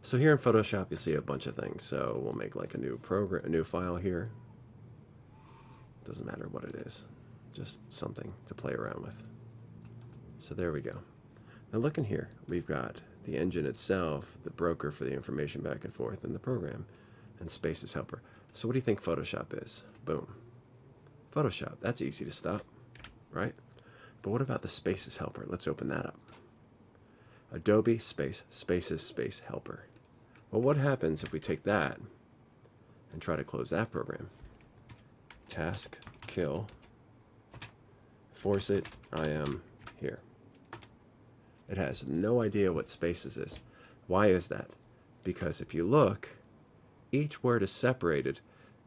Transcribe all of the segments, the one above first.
So here in Photoshop, you'll see a bunch of things. So we'll make like a new program, a new file here. Doesn't matter what it is, just something to play around with. So there we go. Now look in here. We've got the engine itself, the broker for the information back and forth, and the program, and spaces helper. So what do you think Photoshop is? Boom. Photoshop. That's easy to stop, right? But what about the spaces helper? Let's open that up. Adobe space spaces space helper. Well, what happens if we take that and try to close that program? Taskkill. Force it. I am here. It has no idea what spaces is. Why is that? Because if you look, each word is separated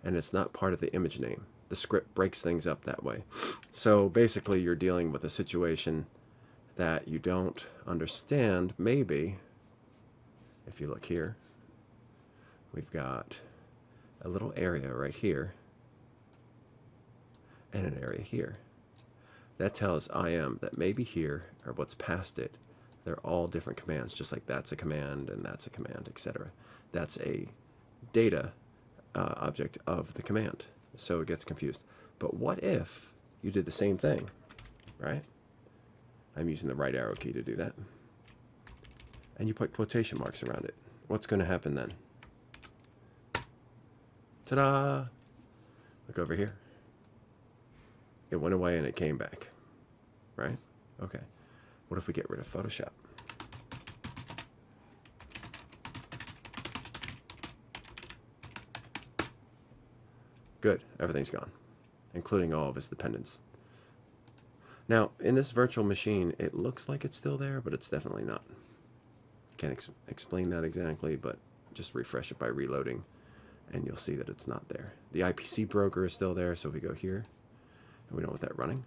and it's not part of the image name. The script breaks things up that way. So basically you're dealing with a situation that you don't understand. Maybe if you look here, we've got a little area right here and an area here. That tells IM that maybe here or what's past it, they're all different commands, just like that's a command and that's a command, etc. That's a data object of the command. So it gets confused. But what if you did the same thing, right? I'm using the right arrow key to do that. And you put quotation marks around it. What's going to happen then? Ta-da! Look over here. It went away and it came back, right? Okay. What if we get rid of Photoshop? Good, everything's gone, including all of its dependents. Now, in this virtual machine, it looks like it's still there, but it's definitely not. Can't explain that exactly, but just refresh it by reloading, and you'll see that it's not there. The IPC broker is still there, so if we go here, and we don't want that running.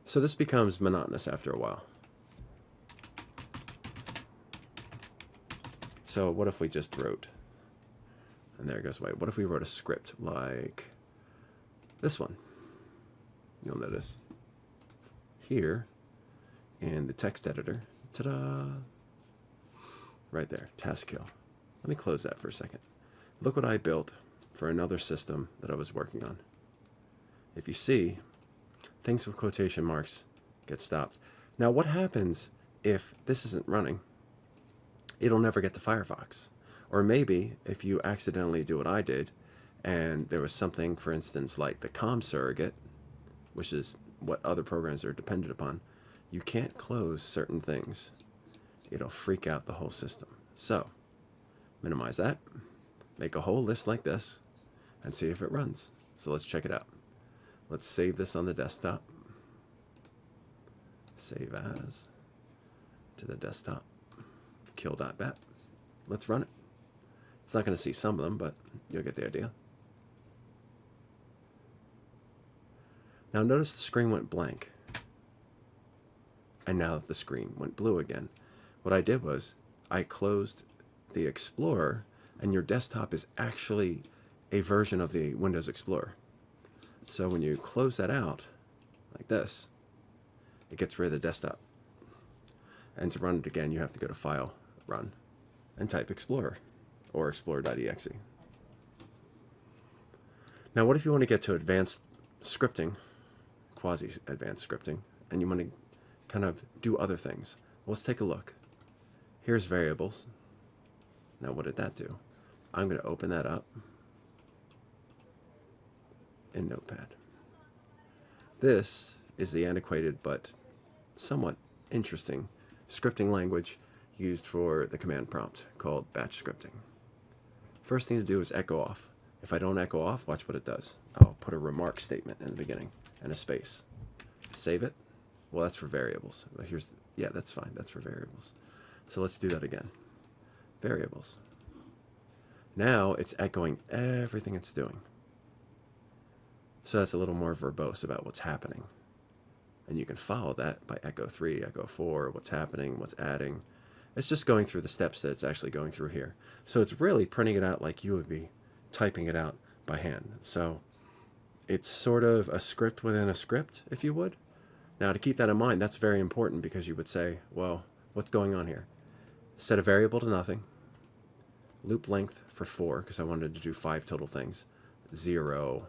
So this becomes monotonous after a while. So what if we just wrote, and there it goes away. What if we wrote a script like this one? You'll notice here in the text editor, ta-da, right there, taskkill. Let me close that for a second. Look what I built for another system that I was working on. If you see, things with quotation marks get stopped. Now what happens if this isn't running? It'll never get to Firefox. Or maybe if you accidentally do what I did and there was something, for instance, like the com surrogate, which is what other programs are dependent upon, you can't close certain things. It'll freak out the whole system. So minimize that, make a whole list like this, and see if it runs. So let's check it out. Let's save this on the desktop. Save as to the desktop. Kill.bat. Let's run it. It's not going to see some of them, but you'll get the idea. Now notice the screen went blank. And now the screen went blue again. What I did was I closed the Explorer, and your desktop is actually a version of the Windows Explorer. So when you close that out, like this, it gets rid of the desktop. And to run it again, you have to go to File, Run, and type Explorer, or Explorer.exe. Now what if you want to get to advanced scripting, quasi-advanced scripting, and you want to kind of do other things? Well, let's take a look. Here's variables. Now what did that do? I'm going to open that up in Notepad. This is the antiquated but somewhat interesting scripting language used for the command prompt called batch scripting. First thing to do is echo off. If I don't echo off, watch what it does. I'll put a remark statement in the beginning and a space. Save it. Well, that's for variables. But here's, yeah, that's fine. That's for variables. So let's do that again. Variables. Now it's echoing everything it's doing. So that's a little more verbose about what's happening. And you can follow that by echo 3, echo 4, what's happening, what's adding. It's just going through the steps that it's actually going through here. So it's really printing it out like you would be typing it out by hand. So it's sort of a script within a script, if you would. Now to keep that in mind, that's very important, because you would say, well, what's going on here? Set a variable to nothing, loop length for 4, because I wanted to do 5 total things. 0,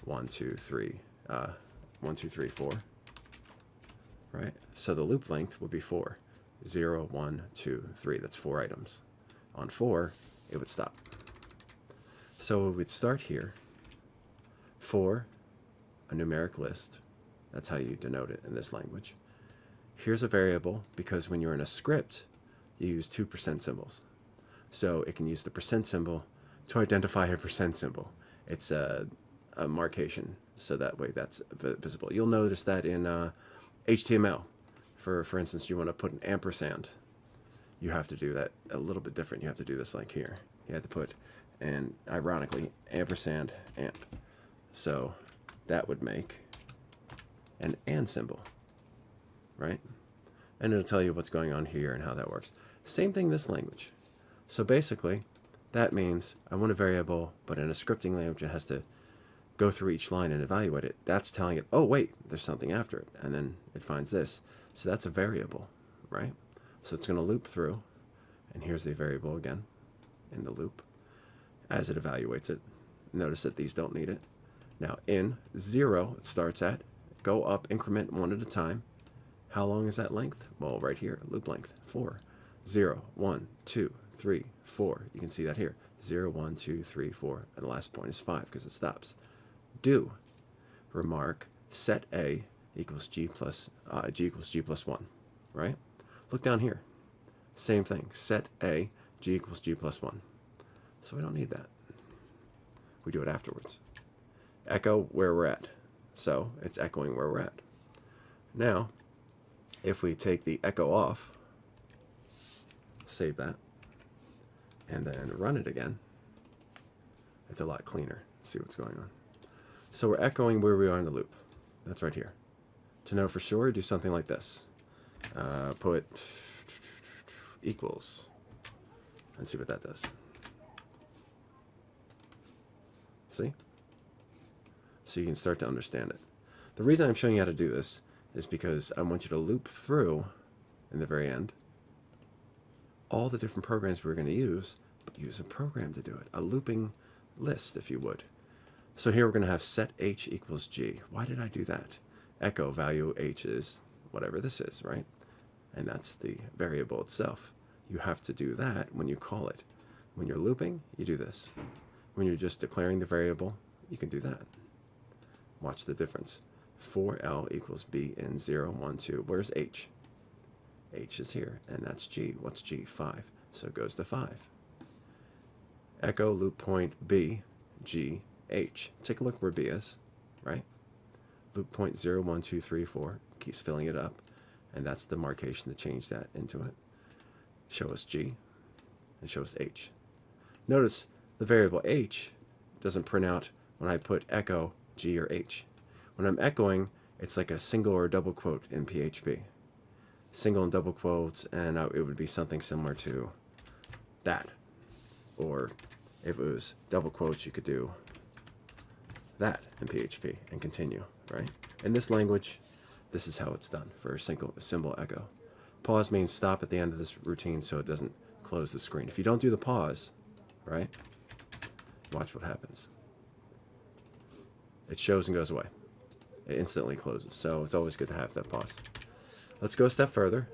1, 2, 3, 1, 2, 3, 4. Right? So the loop length would be 4. 0, 1, 2, 3. That's 4 items. On 4, it would stop. So we'd start here. 4, a numeric list. That's how you denote it in this language. Here's a variable, because when you're in a script, you use 2% symbols. So it can use the percent symbol to identify a percent symbol. It's a marcation, so that way that's visible. You'll notice that in HTML. For instance, you want to put an ampersand. You have to do that a little bit different. You have to do this like here. You have to put, and ironically, ampersand amp. So that would make an and symbol, right? And it'll tell you what's going on here and how that works. Same thing in this language. So basically, that means I want a variable, but in a scripting language, it has to go through each line and evaluate it. That's telling it, oh, wait, there's something after it. And then it finds this. So that's a variable, right? So it's going to loop through. And here's the variable again in the loop as it evaluates it. Notice that these don't need it. Now, in 0, it starts at, go up, increment 1 at a time. How long is that length? Well, right here, loop length, 4. 0, 1, 2, 3, 4. You can see that here. 0, 1, 2, 3, 4. And the last point is 5 because it stops. Do. Remark set A equals G equals G plus 1. Right? Look down here. Same thing. Set A, G equals G plus 1. So we don't need that. We do it afterwards. Echo where we're at. So it's echoing where we're at. Now, if we take the echo off, save that, and then run it again, it's a lot cleaner. See what's going on. So we're echoing where we are in the loop. That's right here. To know for sure, do something like this. Put equals and see what that does. See? So you can start to understand it. The reason I'm showing you how to do this is because I want you to loop through, in the very end, all the different programs we're going to use, but use a program to do it. A looping list, if you would. So here we're going to have set h equals g. Why did I do that? Echo value h is whatever this is, right? And that's the variable itself. You have to do that when you call it. When you're looping, you do this. When you're just declaring the variable, you can do that. Watch the difference. 4L equals B in 0, 1, 2. Where's H? H is here, and that's G. What's G? 5. So it goes to 5. Echo loop point B, G, H. Take a look where B is, right? Loop point 0, 1, 2, 3, 4. Keeps filling it up, and that's the marcation to change that into it. Show us G, and show us H. Notice the variable H doesn't print out when I put echo G or H. When I'm echoing, it's like a single or double quote in PHP. Single and double quotes, and it would be something similar to that. Or if it was double quotes, you could do that in PHP and continue, right? In this language, this is how it's done for a symbol echo. Pause means stop at the end of this routine so it doesn't close the screen. If you don't do the pause, right, watch what happens. It shows and goes away. It instantly closes. So it's always good to have that pause. Let's go a step further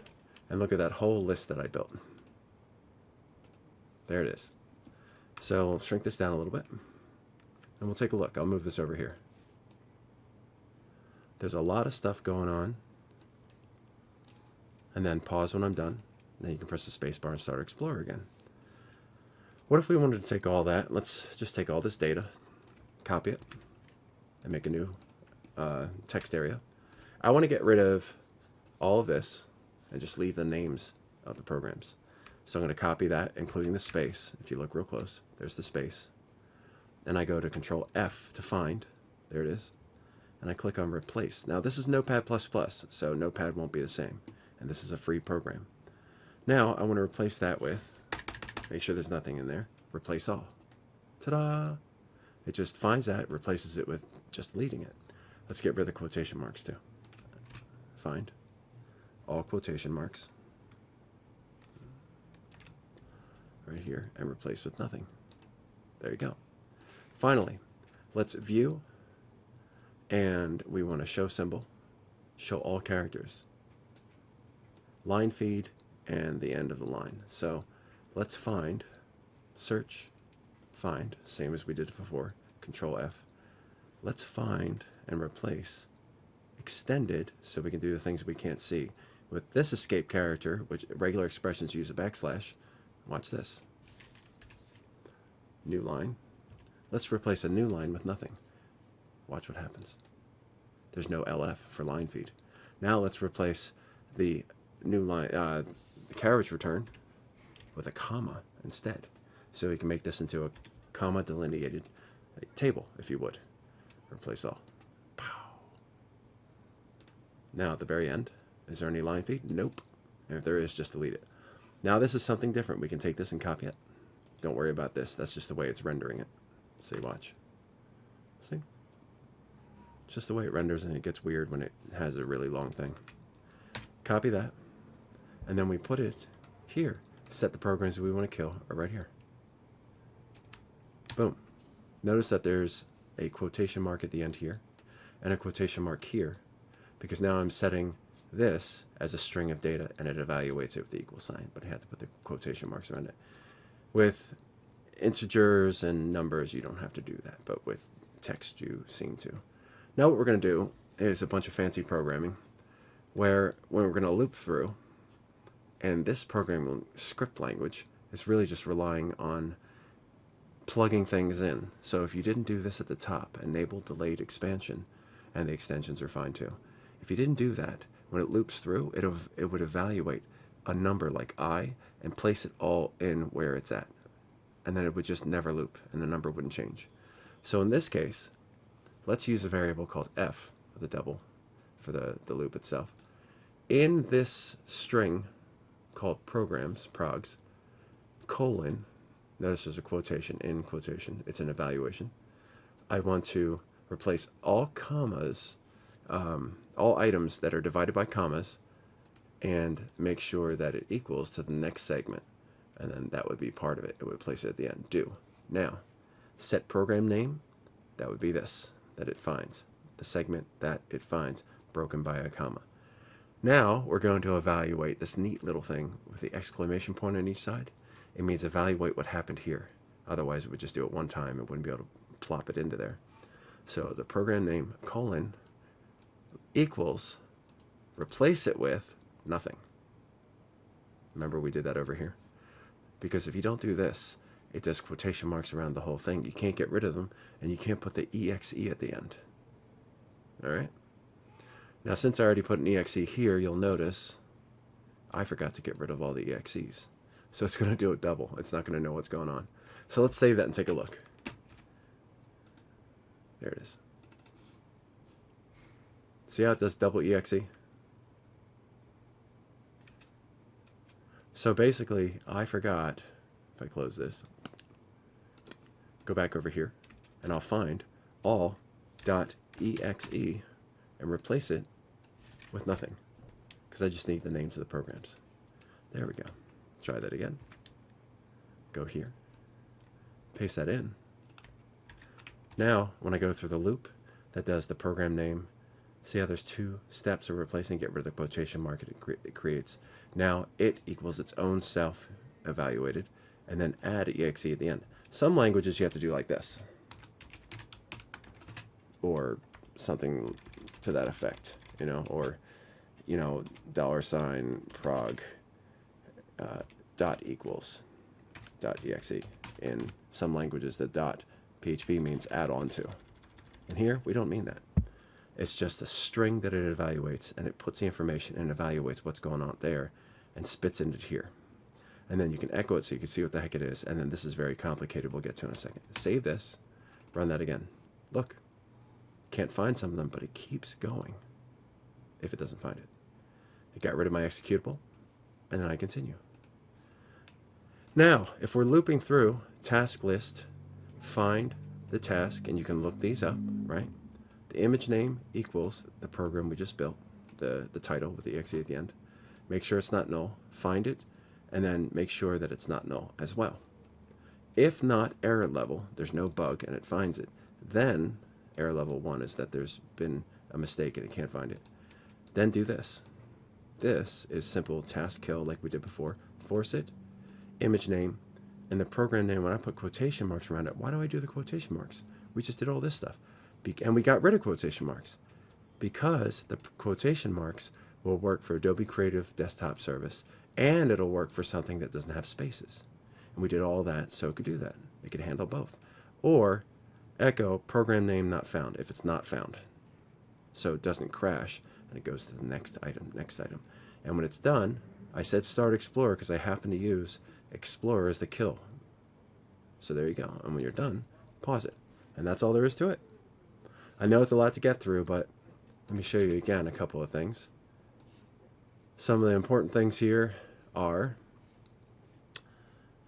and look at that whole list that I built. There it is. So we'll shrink this down a little bit. And we'll take a look. I'll move this over here. There's a lot of stuff going on. And then pause when I'm done. Then you can press the space bar and start Explorer again. What if we wanted to take all that? Let's just take all this data, copy it, and make a new text area. I want to get rid of all of this and just leave the names of the programs. So I'm going to copy that, including the space. If you look real close, there's the space. And I go to Control F to find. There it is. And I click on Replace. Now this is Notepad++, so Notepad won't be the same. And this is a free program. Now I want to replace that with, make sure there's nothing in there, Replace All. Ta-da! It just finds that, replaces it with just deleting it. Let's get rid of the quotation marks too. Find all quotation marks. right here and replace with nothing. There you go. Finally, let's view, and we want to show symbol, show all characters, line feed, and the end of the line. So let's find, search, find, same as we did before, Control F. Let's find and replace extended, so we can do the things we can't see. With this escape character, which regular expressions use a backslash, watch this. New line. Let's replace a new line with nothing. Watch what happens. There's no LF for line feed. Now let's replace the new line, the carriage return, with a comma instead. So we can make this into a comma delineated table, if you would. Replace all. Pow. Now at the very end, is there any line feed? Nope. And if there is, just delete it. Now this is something different. We can take this and copy it. Don't worry about this. That's just the way it's rendering it. See, watch. See? It's just the way it renders, and it gets weird when it has a really long thing. Copy that. And then we put it here. Set the programs we want to kill are right here. Boom. Notice that there's a quotation mark at the end here and a quotation mark here, because now I'm setting this as a string of data and it evaluates it with the equal sign, but I have to put the quotation marks around it. With integers and numbers, you don't have to do that, but with text, you seem to. Now what we're going to do is a bunch of fancy programming where when we're going to loop through, and this programming script language is really just relying on plugging things in. So if you didn't do this at the top, enable delayed expansion, and the extensions are fine too. If you didn't do that, when it loops through, it would evaluate a number like I and place it all in where it's at. And then it would just never loop, and the number wouldn't change. So in this case, let's use a variable called f, with a double, for the loop itself. In this string called programs, progs, colon, notice there's a quotation, in quotation, it's an evaluation. I want to replace all commas, all items that are divided by commas, and make sure that it equals to the next segment. And then that would be part of it. It would place it at the end. Do. Now, set program name, that would be this, that it finds. The segment that it finds, broken by a comma. Now, we're going to evaluate this neat little thing with the exclamation point on each side. It means evaluate what happened here. Otherwise, it would just do it one time. It wouldn't be able to plop it into there. So the program name, colon, equals, replace it with nothing. Remember we did that over here? Because if you don't do this, it does quotation marks around the whole thing. You can't get rid of them, and you can't put the exe at the end. All right? Now, since I already put an exe here, you'll notice I forgot to get rid of all the exes. So it's going to do it double. It's not going to know what's going on. So let's save that and take a look. There it is. See how it does double exe? So basically, I forgot, if I close this, go back over here, and I'll find all.exe and replace it with nothing, because I just need the names of the programs. There we go. Try that again. Go here. Paste that in. Now, when I go through the loop, that does the program name. See how there's two steps of replacing, get rid of the quotation mark it creates. Now it equals its own self evaluated, and then add exe at the end. Some languages you have to do like this, or something to that effect, you know, or, you know, $ prog dot equals dot exe. In some languages, the dot PHP means add on to. And here we don't mean that. It's just a string that it evaluates, and it puts the information and evaluates what's going on there and spits into here. And then you can echo it so you can see what the heck it is. And then this is very complicated. We'll get to in a second. Save this. Run that again. Look. Can't find some of them, but it keeps going if it doesn't find it. It got rid of my executable, and then I continue. Now, if we're looping through tasklist, find the task, and you can look these up, right? The image name equals the program we just built, the title with the exe at the end. Make sure it's not null. Find it, and then make sure that it's not null as well. If not error level, there's no bug and it finds it, then error level 1 is that there's been a mistake and it can't find it. Then do this. This is simple taskkill like we did before. Force it, image name, and the program name. When I put quotation marks around it, why do I do the quotation marks? We just did all this stuff. And we got rid of quotation marks because the quotation marks will work for Adobe Creative Desktop Service, and it'll work for something that doesn't have spaces. And we did all that so it could do that. It could handle both. Or echo program name not found if it's not found. So it doesn't crash and it goes to the next item, next item. And when it's done, I said start Explorer because I happen to use Explorer as the kill. So there you go. And when you're done, pause it. And that's all there is to it. I know it's a lot to get through, but let me show you again a couple of things. Some of the important things here are,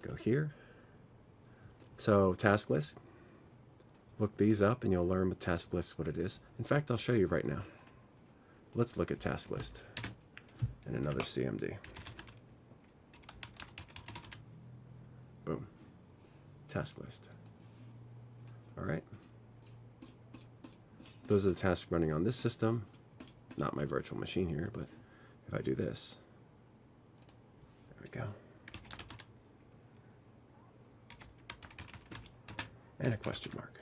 go here. So task list, look these up and you'll learn with task list what it is. In fact, I'll show you right now. Let's look at task list in another CMD. Boom, task list. All right. Those are the tasks running on this system, not my virtual machine here, but if I do this, there we go. And a question mark.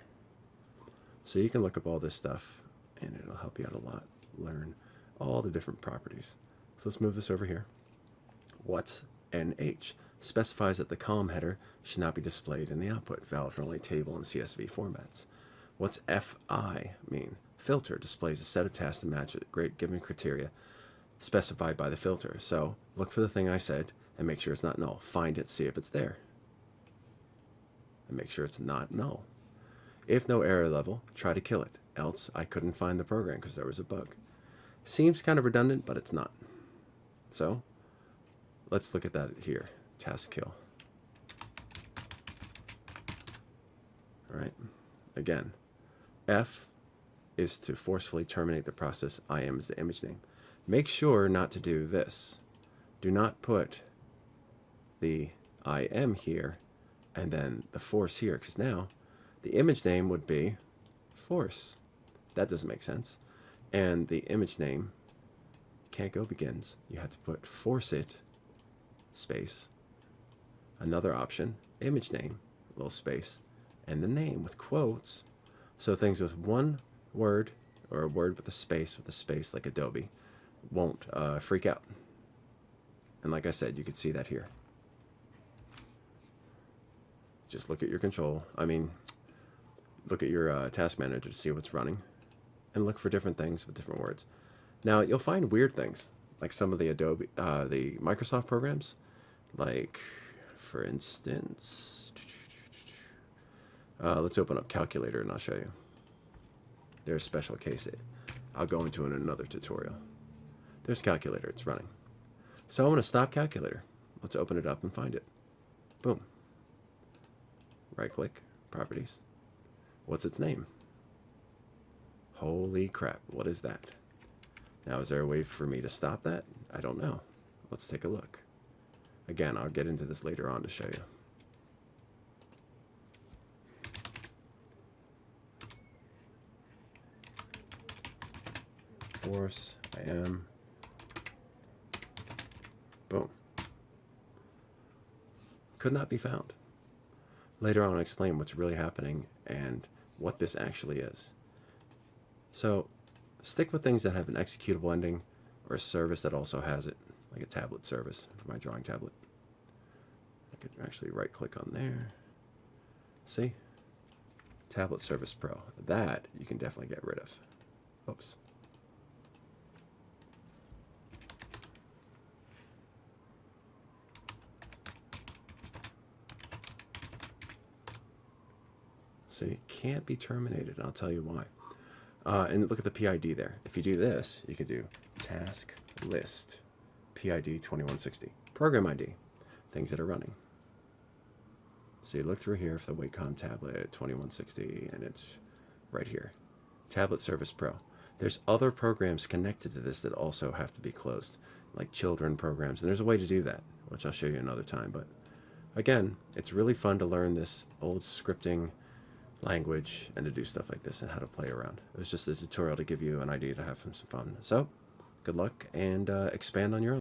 So you can look up all this stuff and it'll help you out a lot. Learn all the different properties. So let's move this over here. What's NH? Specifies that the column header should not be displayed in the output, valid for only table and CSV formats. What's FI mean? Filter displays a set of tasks to match a given criteria specified by the filter. So look for the thing I said and make sure it's not null. Find it, see if it's there. And make sure it's not null. If no error level, try to kill it. Else, I couldn't find the program because there was a bug. Seems kind of redundant, but it's not. So let's look at that here. Task kill. All right. Again, F is to forcefully terminate the process. IM is the image name. Make sure not to do this. Do not put the IM here and then the force here, because now the image name would be force. That doesn't make sense. And the image name can't go begins. You have to put force it space. Another option, image name, little space, and the name with quotes. So things with one word or a word with a space like Adobe won't freak out. And like I said, you could see that here. Just look at your look at your task manager to see what's running and look for different things with different words. Now you'll find weird things like some of the the Microsoft programs, like for instance, let's open up Calculator and I'll show you. There's a special case I'll go into in another tutorial. There's Calculator, it's running. So I want to stop Calculator. Let's open it up and find it. Boom. Right click, properties. What's its name? Holy crap, what is that? Now, is there a way for me to stop that? I don't know. Let's take a look. Again, I'll get into this later on to show you. Force, IM. Boom. Could not be found. Later on, I'll explain what's really happening and what this actually is. So stick with things that have an executable ending or a service that also has it, like a tablet service for my drawing tablet. I could actually right click on there. See? Tablet Service Pro. That you can definitely get rid of. Oops. See, can't be terminated. I'll tell you why. And look at the PID there. If you do this, you can do task list PID 2160. Program ID, things that are running. So you look through here for the Wacom tablet 2160, and it's right here. Tablet Service Pro. There's other programs connected to this that also have to be closed, like children programs. And there's a way to do that. which I'll show you another time. But again, it's really fun to learn this old scripting language and to do stuff like this and how to play around. It was just a tutorial to give you an idea to have some fun. So good luck and expand on your own.